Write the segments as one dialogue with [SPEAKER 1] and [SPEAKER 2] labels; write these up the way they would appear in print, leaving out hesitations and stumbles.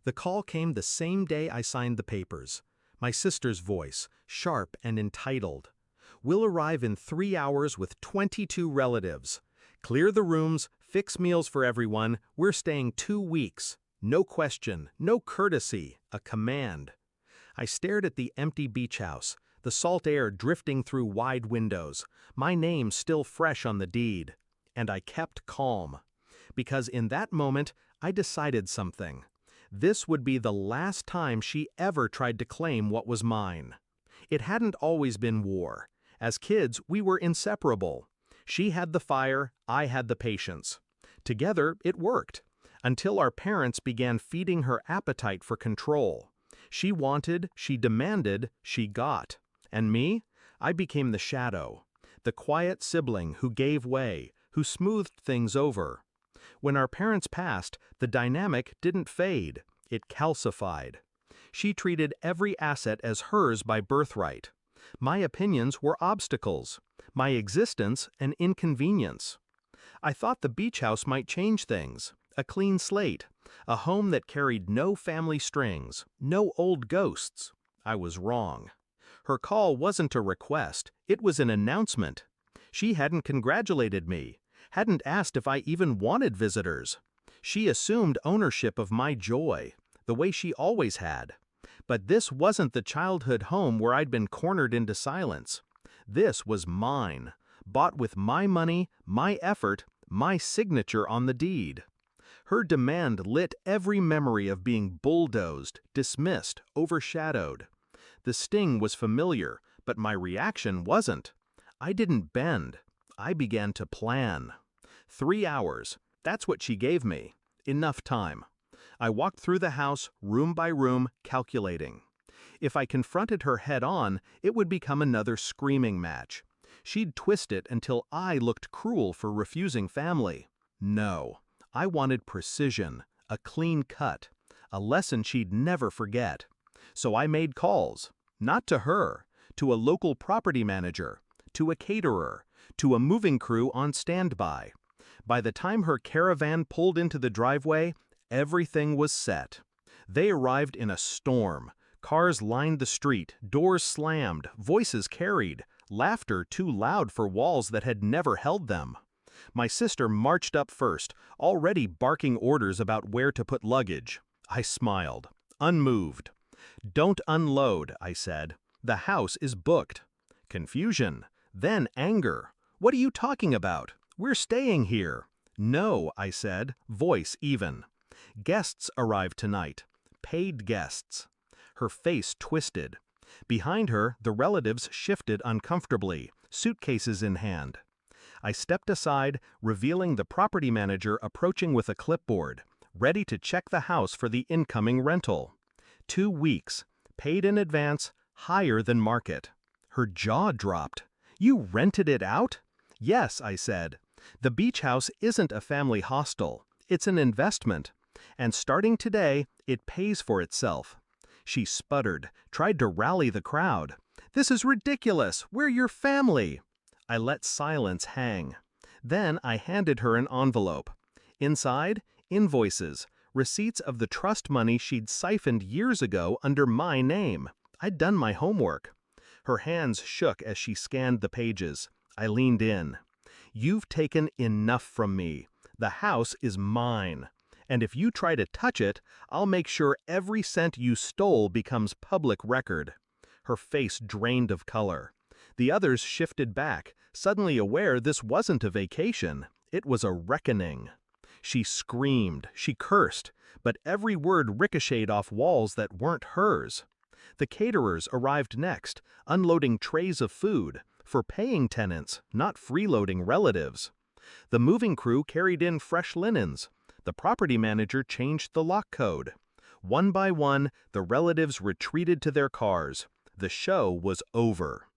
[SPEAKER 1] The call came the same day I signed the papers. My sister's voice, sharp and entitled. "We'll arrive in 3 hours with 22 relatives. Clear the rooms, fix meals for everyone, we're staying 2 weeks. No question, no courtesy, a command." I stared at the empty beach house, the salt air drifting through wide windows, my name still fresh on the deed. And I kept calm. Because in that moment, I decided something. This would be the last time she ever tried to claim what was mine. It hadn't always been war. As kids, we were inseparable. She had the fire, I had the patience. Together, it worked. Until our parents began feeding her appetite for control. She wanted, she demanded, she got. And me? I became the shadow. The quiet sibling who gave way, who smoothed things over. When our parents passed, the dynamic didn't fade, it calcified. She treated every asset as hers by birthright. My opinions were obstacles, my existence an inconvenience. I thought the beach house might change things, a clean slate, a home that carried no family strings, no old ghosts. I was wrong. Her call wasn't a request, it was an announcement. She hadn't congratulated me, hadn't asked if I even wanted visitors. She assumed ownership of my joy, the way she always had. But this wasn't the childhood home where I'd been cornered into silence. This was mine, bought with my money, my effort, my signature on the deed. Her demand lit every memory of being bulldozed, dismissed, overshadowed. The sting was familiar, but my reaction wasn't. I didn't bend. I began to plan. 3 hours, that's what she gave me. Enough time. I walked through the house, room by room, calculating. If I confronted her head-on, it would become another screaming match. She'd twist it until I looked cruel for refusing family. No, I wanted precision, a clean cut, a lesson she'd never forget. So I made calls, not to her, to a local property manager, to a caterer, to a moving crew on standby. By the time her caravan pulled into the driveway, everything was set. They arrived in a storm. Cars lined the street, doors slammed, voices carried, laughter too loud for walls that had never held them. My sister marched up first, already barking orders about where to put luggage. I smiled, unmoved. "Don't unload," I said. "The house is booked." Confusion, then anger. "What are you talking about? We're staying here." "No," I said, voice even. "Guests arrived tonight. Paid guests." Her face twisted. Behind her, the relatives shifted uncomfortably, suitcases in hand. I stepped aside, revealing the property manager approaching with a clipboard, ready to check the house for the incoming rental. 2 weeks, paid in advance, higher than market. Her jaw dropped. "You rented it out?" "Yes," I said. "The beach house isn't a family hostel. It's an investment. And starting today, it pays for itself." She sputtered, tried to rally the crowd. "This is ridiculous! We're your family!" I let silence hang. Then I handed her an envelope. Inside, invoices, receipts of the trust money she'd siphoned years ago under my name. I'd done my homework. Her hands shook as she scanned the pages. I leaned in. "You've taken enough from me. The house is mine. And if you try to touch it, I'll make sure every cent you stole becomes public record." Her face drained of color. The others shifted back, suddenly aware this wasn't a vacation. It was a reckoning. She screamed, she cursed, but every word ricocheted off walls that weren't hers. The caterers arrived next, unloading trays of food, for paying tenants, not freeloading relatives. The moving crew carried in fresh linens. The property manager changed the lock code. One by one, the relatives retreated to their cars. The show was over.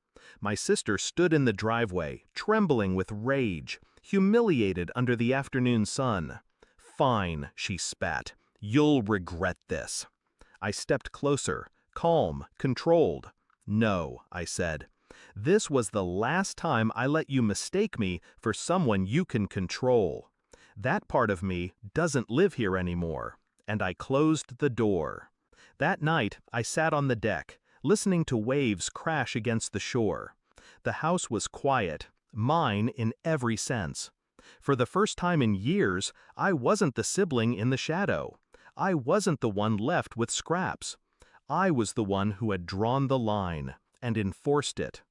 [SPEAKER 1] My sister stood in the driveway, trembling with rage, humiliated under the afternoon sun. "Fine," she spat. "You'll regret this." I stepped closer, calm, controlled. "No," I said. "This was the last time I let you mistake me for someone you can control. That part of me doesn't live here anymore. and I closed the door. That night, I sat on the deck, listening to waves crash against the shore. The house was quiet, mine in every sense. For the first time in years, I wasn't the sibling in the shadow. I wasn't the one left with scraps. I was the one who had drawn the line and enforced it.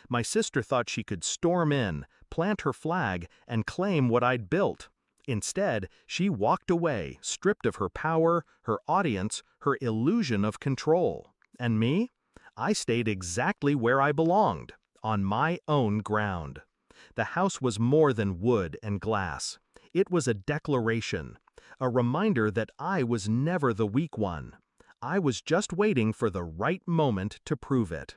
[SPEAKER 1] My sister thought she could storm in, plant her flag, and claim what I'd built. Instead, she walked away, stripped of her power, her audience, her illusion of control. And me? I stayed exactly where I belonged, on my own ground. The house was more than wood and glass. It was a declaration, a reminder that I was never the weak one. I was just waiting for the right moment to prove it.